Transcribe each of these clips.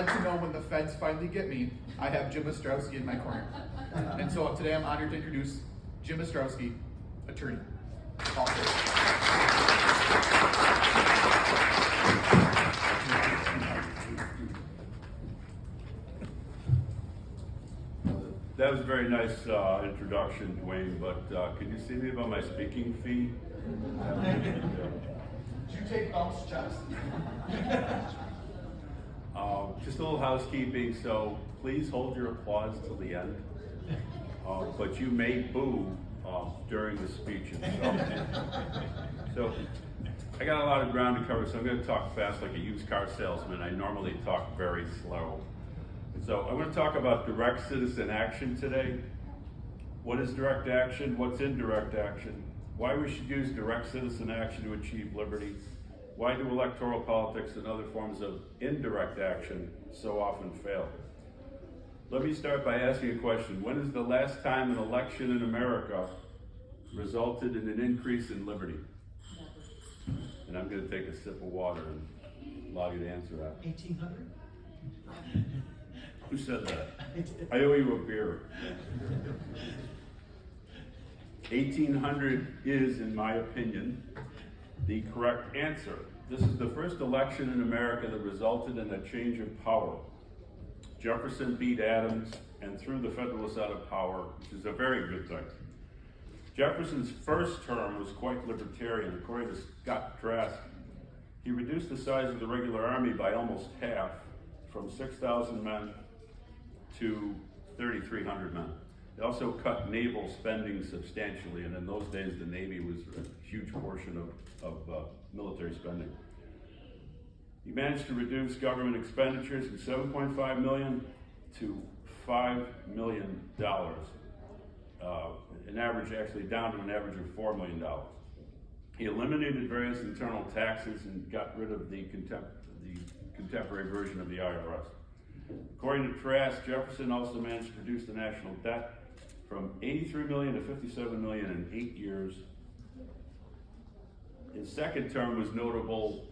glad to know when the feds finally get me, I have Jim Ostrowski in my corner. And so today I'm honored to introduce Jim Ostrowski, attorney. That was a very nice introduction, Dwayne, but can you see me about my speaking fee? Did you take bounce checks? Just a little housekeeping, so please hold your applause till the end. But you may boo during the speeches. So I got a lot of ground to cover, so I'm going to talk fast like a used car salesman. I normally talk very slow. So I'm going to talk about direct citizen action today. What is direct action? What's indirect action? Why we should use direct citizen action to achieve liberty? Why do electoral politics and other forms of indirect action so often fail? Let me start by asking a question. When is the last time an election in America resulted in an increase in liberty? And I'm going to take a sip of water and allow you to answer that. 1800? Who said that? I owe you a beer. 1800 is, in my opinion, the correct answer. This is the first election in America that resulted in a change of power. Jefferson beat Adams and threw the Federalists out of power, which is a very good thing. Jefferson's first term was quite libertarian. According to Scott Drask, he reduced the size of the regular army by almost half, from 6,000 men to 3,300 men. They also cut naval spending substantially, and in those days the Navy was a huge portion of military spending. He managed to reduce government expenditures from $7.5 million to $5 million, an average actually down to an average of $4 million. He eliminated various internal taxes and got rid of the contemporary version of the IRS. According to Trask, Jefferson also managed to reduce the national debt from $83 million to $57 million in 8 years. His second term was notable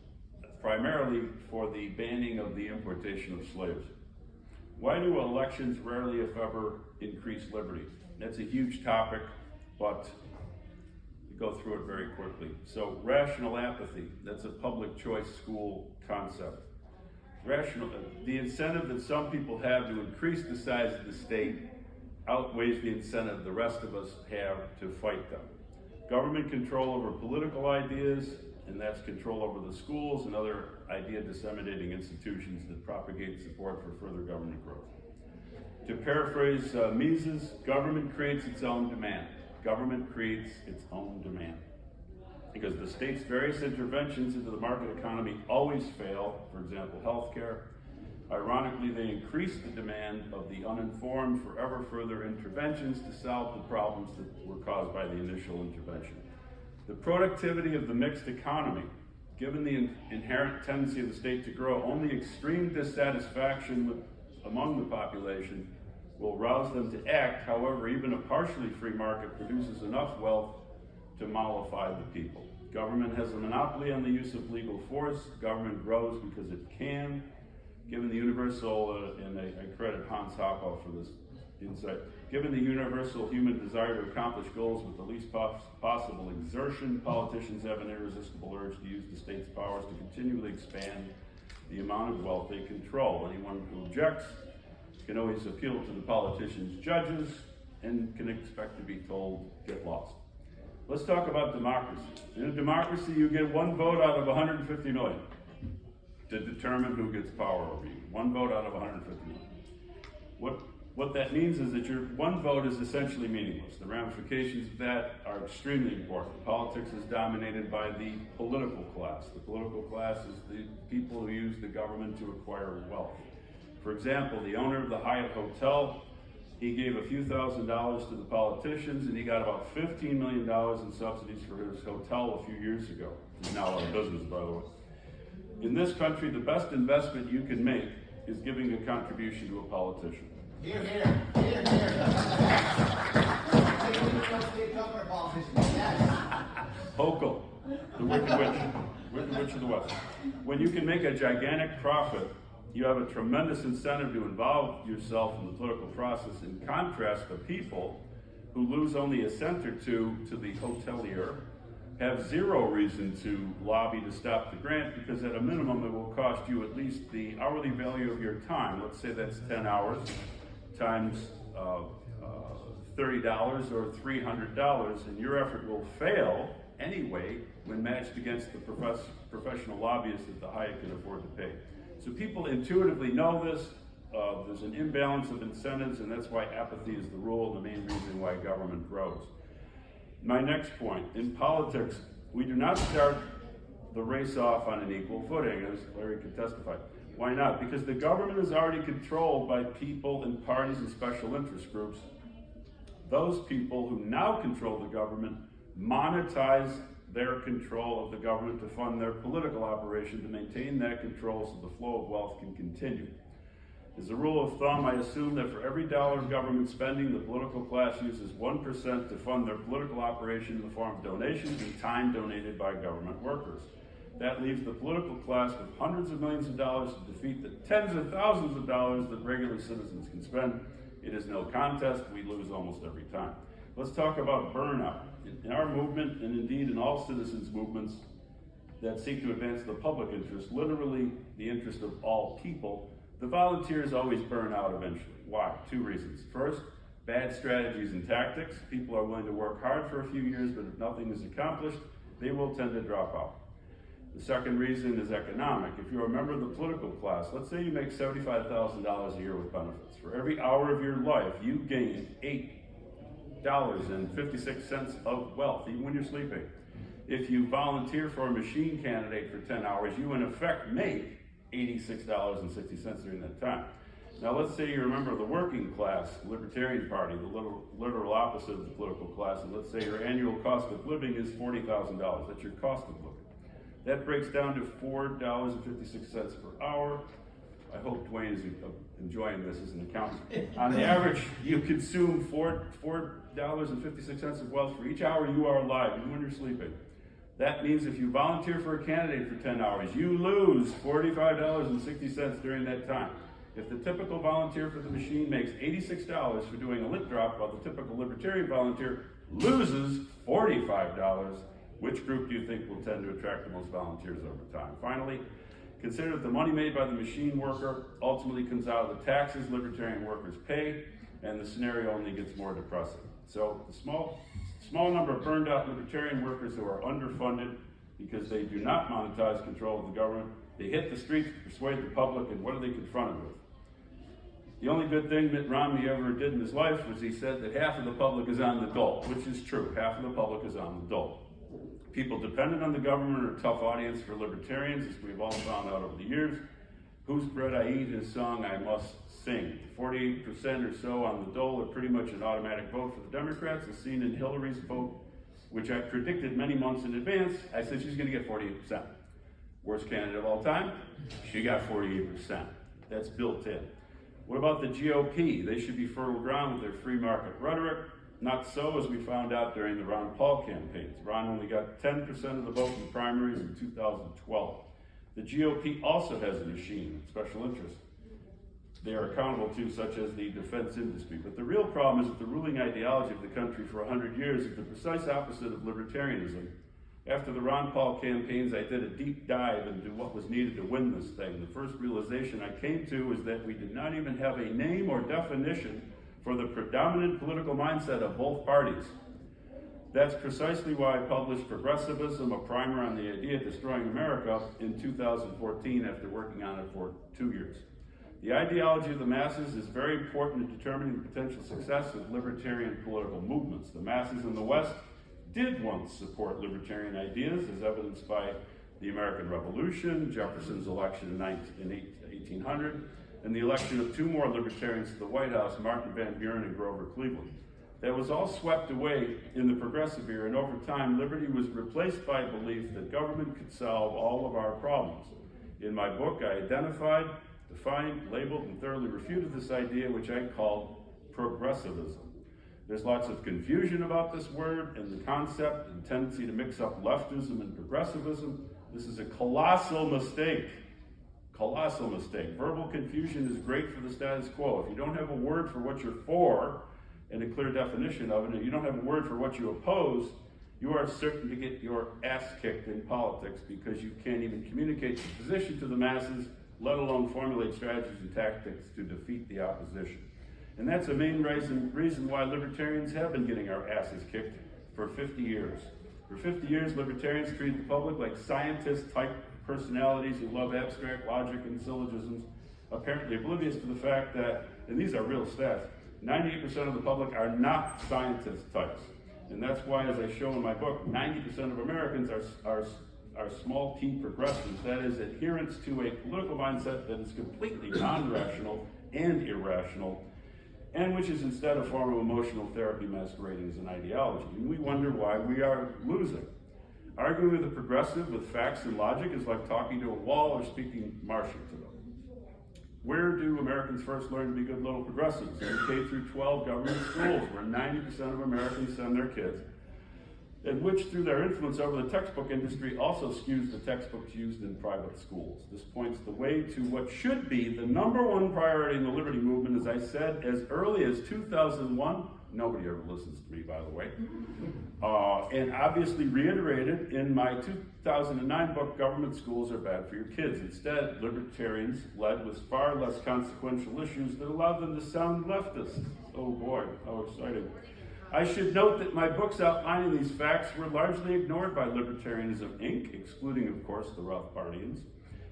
primarily for the banning of the importation of slaves. Why do elections rarely, if ever, increase liberty? That's a huge topic, but we go through it very quickly. So, rational apathy, that's a public choice school concept. The incentive that some people have to increase the size of the state outweighs the incentive the rest of us have to fight them. Government control over political ideas, and that's control over the schools and other idea disseminating institutions that propagate support for further government growth. To paraphrase Mises, government creates its own demand. Government creates its own demand. Because the state's various interventions into the market economy always fail, for example, healthcare. Ironically, they increase the demand of the uninformed for ever further interventions to solve the problems that were caused by the initial intervention. The productivity of the mixed economy, given the inherent tendency of the state to grow, only extreme dissatisfaction among the population will rouse them to act. However, even a partially free market produces enough wealth to mollify the people. Government has a monopoly on the use of legal force. Government grows because it can. Given the universal, and I credit Hans Hoppe for this insight, given the universal human desire to accomplish goals with the least possible exertion, politicians have an irresistible urge to use the state's powers to continually expand the amount of wealth they control. Anyone who objects can always appeal to the politicians' judges and can expect to be told, get lost. Let's talk about democracy. In a democracy, you get one vote out of 150 million to determine who gets power over you. One vote out of 150 million. What that means is that your one vote is essentially meaningless. The ramifications of that are extremely important. Politics is dominated by the political class. The political class is the people who use the government to acquire wealth. For example, the owner of the Hyatt Hotel, he gave a few $1,000s to the politicians, and he got about $15 million in subsidies for his hotel a few years ago. He's now out of business, by the way. In this country, the best investment you can make is giving a contribution to a politician. Here, here, here, here. Hochul, the Wicked Witch of the West. When you can make a gigantic profit you have a tremendous incentive to involve yourself in the political process. In contrast, the people who lose only a cent or two to the hotelier have zero reason to lobby to stop the grant, because at a minimum it will cost you at least the hourly value of your time. Let's say that's 10 hours times $30 or $300, and your effort will fail anyway when matched against the professional lobbyists that the Hyatt can afford to pay. So people intuitively know this. There's an imbalance of incentives, and that's why apathy is the rule, and the main reason why government grows. My next point, in politics, we do not start the race off on an equal footing, as Larry could testify. Why not? Because the government is already controlled by people and parties and special interest groups. Those people who now control the government monetize their control of the government to fund their political operation, to maintain that control so the flow of wealth can continue. As a rule of thumb, I assume that for every dollar of government spending, the political class uses 1% to fund their political operation in the form of donations and time donated by government workers. That leaves the political class with hundreds of millions of dollars to defeat the tens of thousands of dollars that regular citizens can spend. It is no contest. We lose almost every time. Let's talk about burnout. In our movement, and indeed in all citizens' movements that seek to advance the public interest, literally the interest of all people, the volunteers always burn out eventually. Why? Two reasons. First, bad strategies and tactics. People are willing to work hard for a few years, but if nothing is accomplished, they will tend to drop out. The second reason is economic. If you're a member of the political class, let's say you make $75,000 a year with benefits. For every hour of your life, you gain $8.56 of wealth, even when you're sleeping. If you volunteer for a machine candidate for 10 hours, you in effect make $86.60 during that time. Now let's say you're a member of the working class, Libertarian Party, the literal opposite of the political class, and let's say your annual cost of living is $40,000. That's your cost of living. That breaks down to $4.56 per hour. I hope Dwayne is enjoying this as an accountant. On the average, you consume $4.56 of wealth for each hour you are alive, even when you're sleeping. That means if you volunteer for a candidate for 10 hours, you lose $45.60 during that time. If the typical volunteer for the machine makes $86 for doing a lit drop, while the typical libertarian volunteer loses $45, which group do you think will tend to attract the most volunteers over time? Finally, consider that the money made by the machine worker ultimately comes out of the taxes libertarian workers pay, and the scenario only gets more depressing. So the small number of burned out libertarian workers who are underfunded because they do not monetize control of the government, they hit the streets to persuade the public, and what are they confronted with? The only good thing Mitt Romney ever did in his life was he said that half of the public is on the dole, which is true. Half of the public is on the dole. People dependent on the government are a tough audience for libertarians, as we've all found out over the years. Whose bread I eat is song I must sing. 48% or so on the dole are pretty much an automatic vote for the Democrats, as seen in Hillary's vote, which I predicted many months in advance. I said she's going to get 48%. Worst candidate of all time, she got 48%. That's built in. What about the GOP? They should be fertile ground with their free market rhetoric. Not so, as we found out during the Ron Paul campaigns. Ron only got 10% of the vote in the primaries in 2012. The GOP also has a machine, special interest they are accountable to, such as the defense industry. But the real problem is that the ruling ideology of the country for 100 years is the precise opposite of libertarianism. After the Ron Paul campaigns, I did a deep dive into what was needed to win this thing. The first realization I came to was that we did not even have a name or definition for the predominant political mindset of both parties. That's precisely why I published Progressivism, a primer on the idea of destroying America, in 2014 after working on it for 2 years. The ideology of the masses is very important in determining the potential success of libertarian political movements. The masses in the West did once support libertarian ideas, as evidenced by the American Revolution, Jefferson's election in 1800, and the election of 2 more libertarians to the White House, Martin Van Buren and Grover Cleveland. That was all swept away in the progressive era, and over time, liberty was replaced by belief that government could solve all of our problems. In my book, I identified, defined, labeled, and thoroughly refuted this idea, which I called progressivism. There's lots of confusion about this word and the concept and tendency to mix up leftism and progressivism. This is a colossal mistake. Colossal mistake. Verbal confusion is great for the status quo. If you don't have a word for what you're for and a clear definition of it, and you don't have a word for what you oppose, you are certain to get your ass kicked in politics because you can't even communicate your position to the masses, let alone formulate strategies and tactics to defeat the opposition. And that's the main reason why libertarians have been getting our asses kicked for 50 years. For 50 years, libertarians treat the public like scientist-type personalities who love abstract logic and syllogisms, apparently oblivious to the fact that, and these are real stats, 98% of the public are not scientist types. And that's why, as I show in my book, 90% of Americans are small t progressives, that is, adherents to a political mindset that is completely non-rational and irrational, and which is instead a form of emotional therapy masquerading as an ideology. And we wonder why we are losing. Arguing with a progressive with facts and logic is like talking to a wall or speaking Martian to them. Where do Americans first learn to be good little progressives? In K through 12 government schools, where 90% of Americans send their kids, and which, through their influence over the textbook industry, also skews the textbooks used in private schools. This points the way to what should be the #1 priority in the liberty movement, as I said, as early as 2001. Nobody ever listens to me, by the way. And obviously reiterated in my 2009 book, Government Schools Are Bad for Your Kids. Instead, libertarians led with far less consequential issues that allowed them to sound leftist. Oh boy, how exciting. I should note that my books outlining these facts were largely ignored by Libertarianism, Inc., excluding, of course, the Rothbardians.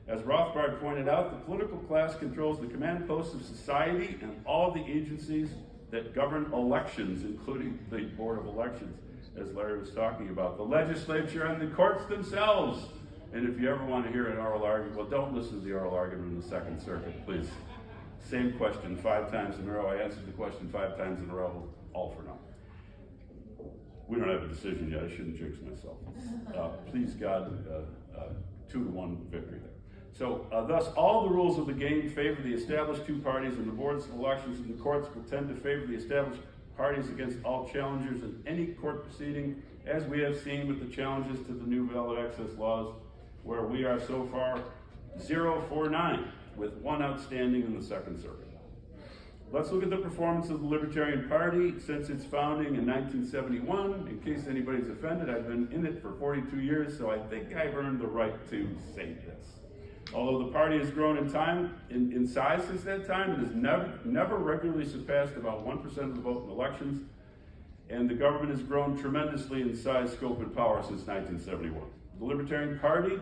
As Rothbard pointed out, the political class controls the command posts of society and all the agencies that govern elections, including the Board of Elections, as Larry was talking about, the legislature and the courts themselves. And if you ever want to hear an oral argument, well, don't listen to the oral argument in the Second Circuit, please. Same question 5 times in a row. I answered the question 5 times in a row, all for naught. We don't have a decision yet. I shouldn't jinx myself. Please God, 2-1 victory there. So thus, all the rules of the game favor the established two parties, and the boards of elections and the courts will tend to favor the established parties against all challengers in any court proceeding, as we have seen with the challenges to the new valid access laws, where we are so far 0-4-9, with 1 outstanding in the Second Circuit. Let's look at the performance of the Libertarian Party since its founding in 1971. In case anybody's offended, I've been in it for 42 years, so I think I've earned the right to say this. Although the party has grown in time, in size since that time, it has never regularly surpassed about 1% of the vote in elections, and the government has grown tremendously in size, scope, and power since 1971. The Libertarian Party,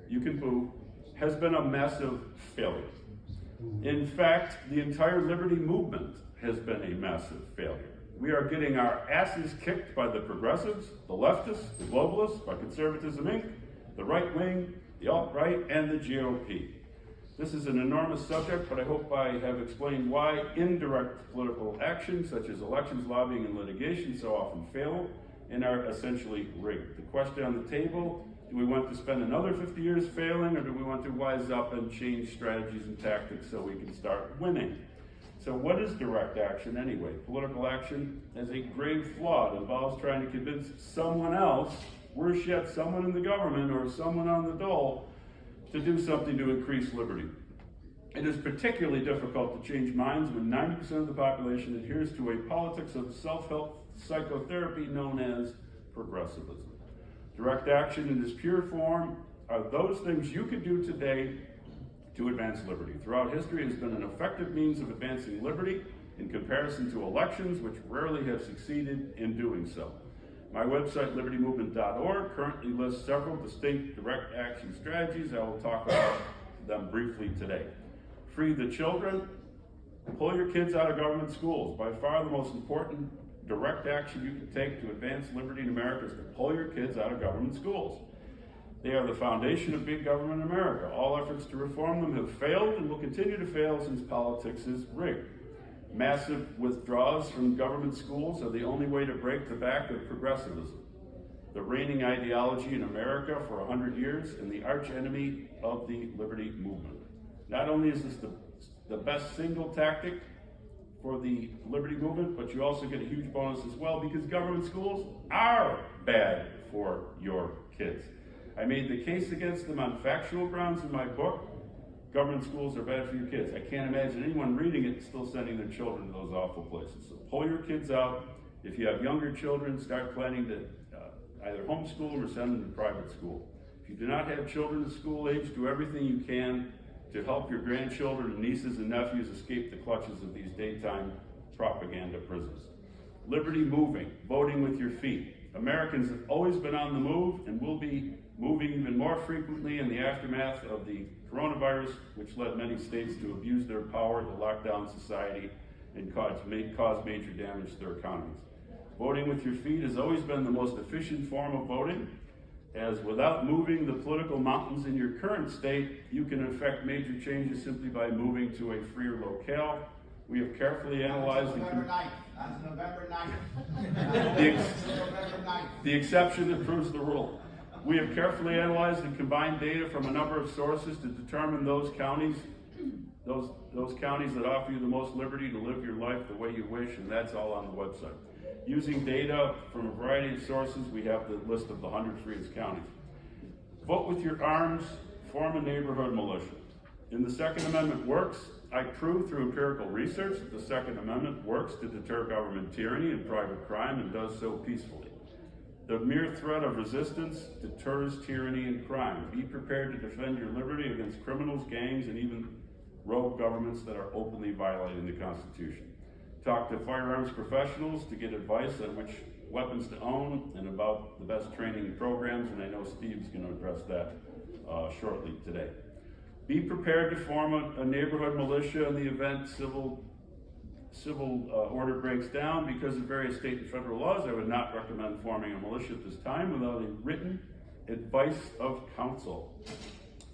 you can boo, has been a massive failure. In fact, the entire liberty movement has been a massive failure. We are getting our asses kicked by the progressives, the leftists, the globalists, by Conservatism Inc., the right wing, the alt-right, and the GOP. This is an enormous subject, but I hope I have explained why indirect political actions, such as elections, lobbying, and litigation, so often fail and are essentially rigged. The question on the table: do we want to spend another 50 years failing, or do we want to wise up and change strategies and tactics so we can start winning? So what is direct action anyway? Political action has a grave flaw. It involves trying to convince someone else, worse yet, someone in the government or someone on the dole, to do something to increase liberty. It is particularly difficult to change minds when 90% of the population adheres to a politics of self-help psychotherapy known as progressivism. Direct action in its pure form are those things you can do today to advance liberty. Throughout history, it has been an effective means of advancing liberty in comparison to elections, which rarely have succeeded in doing so. My website, libertymovement.org, currently lists several distinct direct action strategies. I will talk about them briefly today. Free the children. Pull your kids out of government schools. By far the most important direct action you can take to advance liberty in America is to pull your kids out of government schools. They are the foundation of big government in America. All efforts to reform them have failed and will continue to fail since politics is rigged. Massive withdrawals from government schools are the only way to break the back of progressivism, the reigning ideology in America for 100 years and the archenemy of the liberty movement. Not only is this the best single tactic for the liberty movement, but you also get a huge bonus as well, because government schools are bad for your kids. I made the case against them on factual grounds in my book. Government schools are bad for your kids. I can't imagine anyone reading it and still sending their children to those awful places. So pull your kids out. If you have younger children, start planning to either homeschool them or send them to private school. If you do not have children at school age, do everything you can to help your grandchildren and nieces and nephews escape the clutches of these daytime propaganda prisons. Liberty moving, voting with your feet. Americans have always been on the move and will be moving even more frequently in the aftermath of the coronavirus, which led many states to abuse their power to lock down society and cause major damage to their economies. Voting with your feet has always been the most efficient form of voting, as without moving the political mountains in your current state, you can effect major changes simply by moving to a freer locale. We have carefully analyzed November 9th. That's November 9th. November 9th. the exception that proves the rule. We have carefully analyzed and combined data from a number of sources to determine those counties that offer you the most liberty to live your life the way you wish, and that's all on the website. Using data from a variety of sources, we have the list of the 100 freest counties. Vote with your arms, form a neighborhood militia. And the Second Amendment works. I prove through empirical research that the Second Amendment works to deter government tyranny and private crime, and does so peacefully. The mere threat of resistance deters tyranny and crime. Be prepared to defend your liberty against criminals, gangs, and even rogue governments that are openly violating the Constitution. Talk to firearms professionals to get advice on which weapons to own and about the best training programs, and I know Steve's going to address that shortly today. Be prepared to form a neighborhood militia in the event civil order breaks down. Because of various state and federal laws, I would not recommend forming a militia at this time without a written advice of counsel.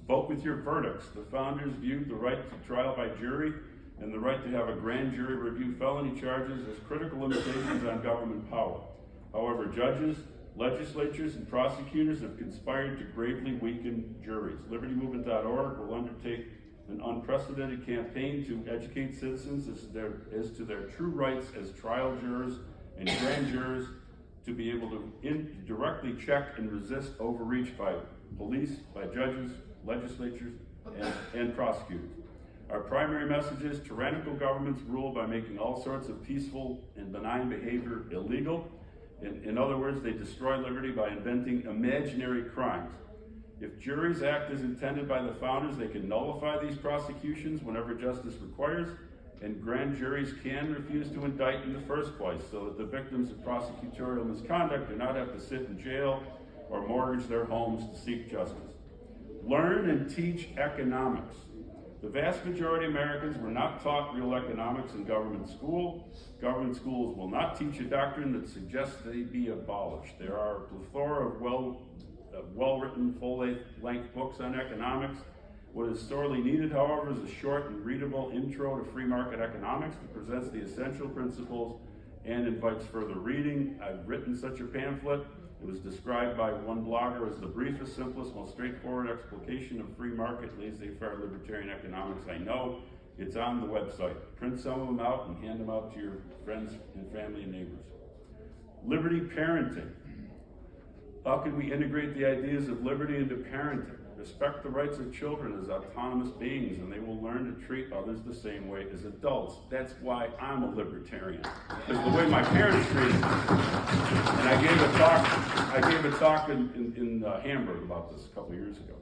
Vote with your verdicts. The founders viewed the right to trial by jury and the right to have a grand jury review felony charges as critical limitations on government power. However, judges, legislatures, and prosecutors have conspired to gravely weaken juries. LibertyMovement.org will undertake an unprecedented campaign to educate citizens as to their true rights as trial jurors and grand jurors, to be able to directly check and resist overreach by police, by judges, legislatures, and prosecutors. Our primary message is tyrannical governments rule by making all sorts of peaceful and benign behavior illegal. In other words, they destroy liberty by inventing imaginary crimes. If juries act as intended by the founders, they can nullify these prosecutions whenever justice requires, and grand juries can refuse to indict in the first place, so that the victims of prosecutorial misconduct do not have to sit in jail or mortgage their homes to seek justice. Learn and teach economics. The vast majority of Americans were not taught real economics in government school. Government schools will not teach a doctrine that suggests they be abolished. There are a plethora of well-written, full-length books on economics. What is sorely needed, however, is a short and readable intro to free market economics that presents the essential principles and invites further reading. I've written such a pamphlet. It was described by one blogger as the briefest, simplest, most straightforward explication of free market, laissez-faire libertarian economics I know. It's on the website. Print some of them out and hand them out to your friends and family and neighbors. Liberty parenting. How can we integrate the ideas of liberty into parenting? Respect the rights of children as autonomous beings, and they will learn to treat others the same way as adults. That's why I'm a libertarian, because the way my parents treated me. And I gave a talk in Hamburg about this a couple years ago.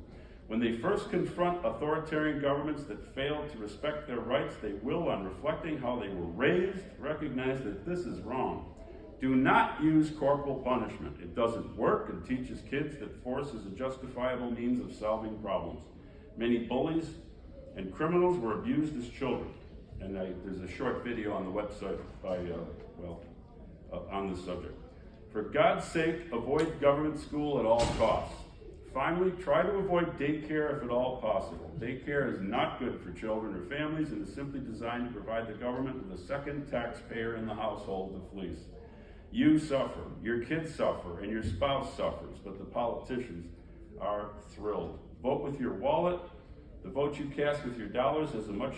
When they first confront authoritarian governments that fail to respect their rights, they will, on reflecting how they were raised, recognize that this is wrong. Do not use corporal punishment. It doesn't work and teaches kids that force is a justifiable means of solving problems. Many bullies and criminals were abused as children. And there's a short video on the website on this subject. For God's sake, avoid government school at all costs. Finally, try to avoid daycare if at all possible. Daycare is not good for children or families and is simply designed to provide the government with a second taxpayer in the household to fleece. You suffer, your kids suffer, and your spouse suffers, but the politicians are thrilled. Vote with your wallet. The vote you cast with your dollars has a much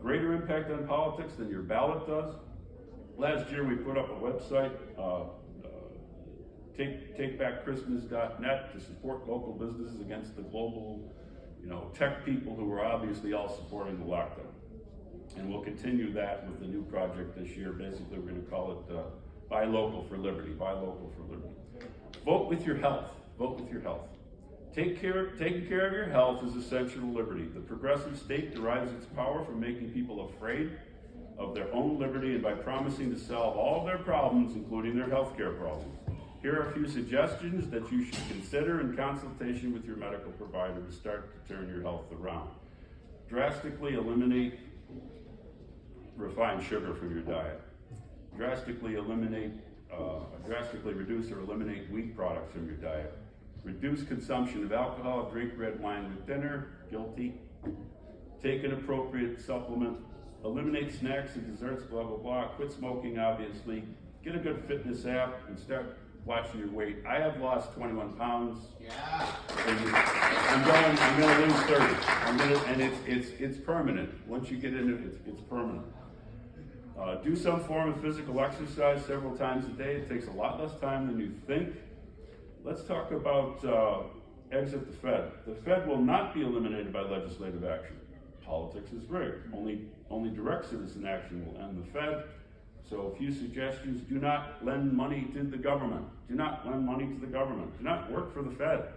greater impact on politics than your ballot does. Last year we put up a website takebackchristmas.net to support local businesses against the global, tech people who are obviously all supporting the lockdown. And we'll continue that with the new project this year. Basically, we're going to call it Buy Local for Liberty. Buy Local for Liberty. Vote with your health. Vote with your health. Taking care of your health is essential to liberty. The progressive state derives its power from making people afraid of their own liberty and by promising to solve all of their problems, including their health care problems. Here are a few suggestions that you should consider in consultation with your medical provider to start to turn your health around. Drastically eliminate refined sugar from your diet. Drastically reduce or eliminate wheat products from your diet. Reduce consumption of alcohol, drink red wine with dinner, guilty. Take an appropriate supplement. Eliminate snacks and desserts, blah, blah, blah. Quit smoking, obviously. Get a good fitness app and start watching your weight. I have lost 21 pounds. Yeah. I'm gonna lose 30. It's permanent. Once you get into it, it's permanent. Do some form of physical exercise several times a day. It takes a lot less time than you think. Let's talk about exit the Fed. The Fed will not be eliminated by legislative action. Politics is rigged. Only direct citizen action will end the Fed. So a few suggestions: do not lend money to the government. Do not lend money to the government. Do not work for the Fed.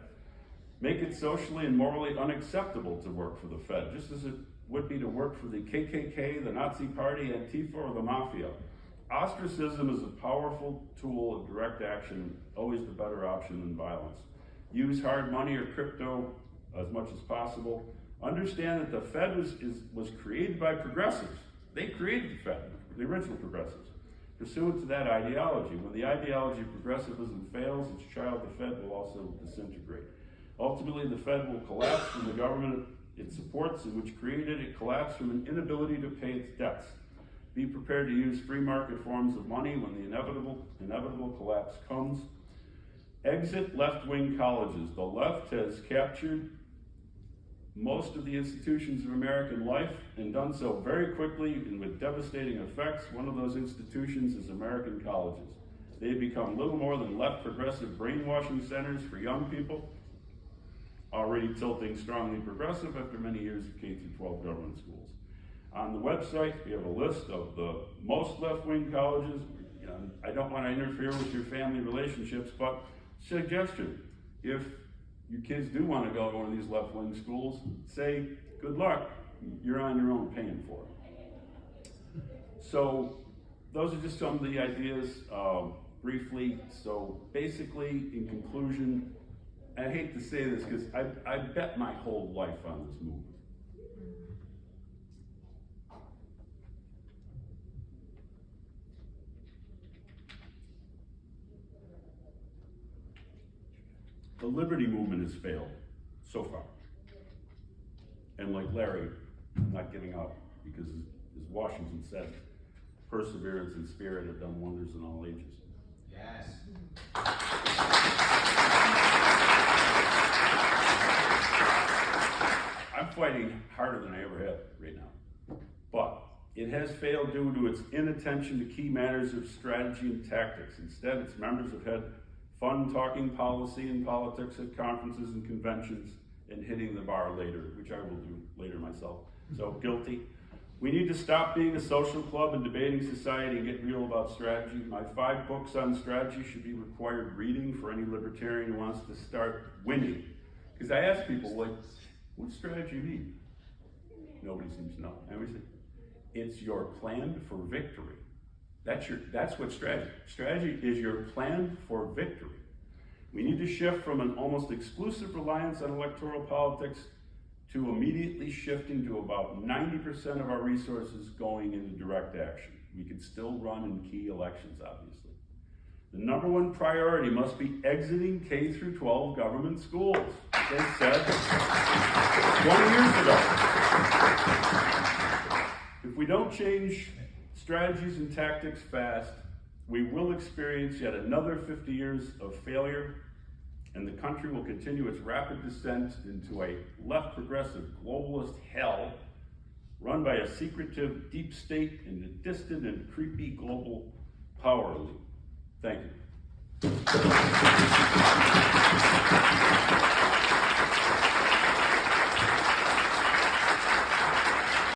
Make it socially and morally unacceptable to work for the Fed, just as it would be to work for the KKK, the Nazi Party, Antifa, or the Mafia. Ostracism is a powerful tool of direct action, always the better option than violence. Use hard money or crypto as much as possible. Understand that the Fed was created by progressives. They created the Fed, the original progressives, pursuant to that ideology. When the ideology of progressivism fails, its child, the Fed, will also disintegrate. Ultimately, the Fed will collapse from the government it supports and which created it collapse from an inability to pay its debts. Be prepared to use free market forms of money when the inevitable collapse comes. Exit left-wing colleges. The left has captured most of the institutions of American life and done so very quickly and with devastating effects. One of those institutions is American colleges. They've become little more than left progressive brainwashing centers for young people, already tilting strongly progressive after many years of K-12 government schools. On the website, we have a list of the most left-wing colleges. I don't want to interfere with your family relationships, but suggestion: if your kids do want to go to one of these left-wing schools, say, good luck, you're on your own paying for it. So those are just some of the ideas briefly. So basically, in conclusion, I hate to say this because I bet my whole life on this movement. The liberty movement has failed so far. And like Larry, I'm not giving up because, as Washington said, perseverance and spirit have done wonders in all ages. Yes. I'm fighting harder than I ever have right now. But it has failed due to its inattention to key matters of strategy and tactics. Instead, its members have had fun talking policy and politics at conferences and conventions and hitting the bar later, which I will do later myself. So guilty. We need to stop being a social club and debating society and get real about strategy. My 5 books on strategy should be required reading for any libertarian who wants to start winning. Because I ask people, like, what strategy you need? Nobody seems to know. And we say, it's your plan for victory. That's what strategy is, your plan for victory. We need to shift from an almost exclusive reliance on electoral politics to immediately shifting to about 90% of our resources going into direct action. We could still run in key elections, obviously. The number one priority must be exiting K through 12 government schools, they said 20 years ago. If we don't change strategies and tactics fast, we will experience yet another 50 years of failure, and the country will continue its rapid descent into a left progressive globalist hell run by a secretive deep state and a distant and creepy global power elite. Thank you.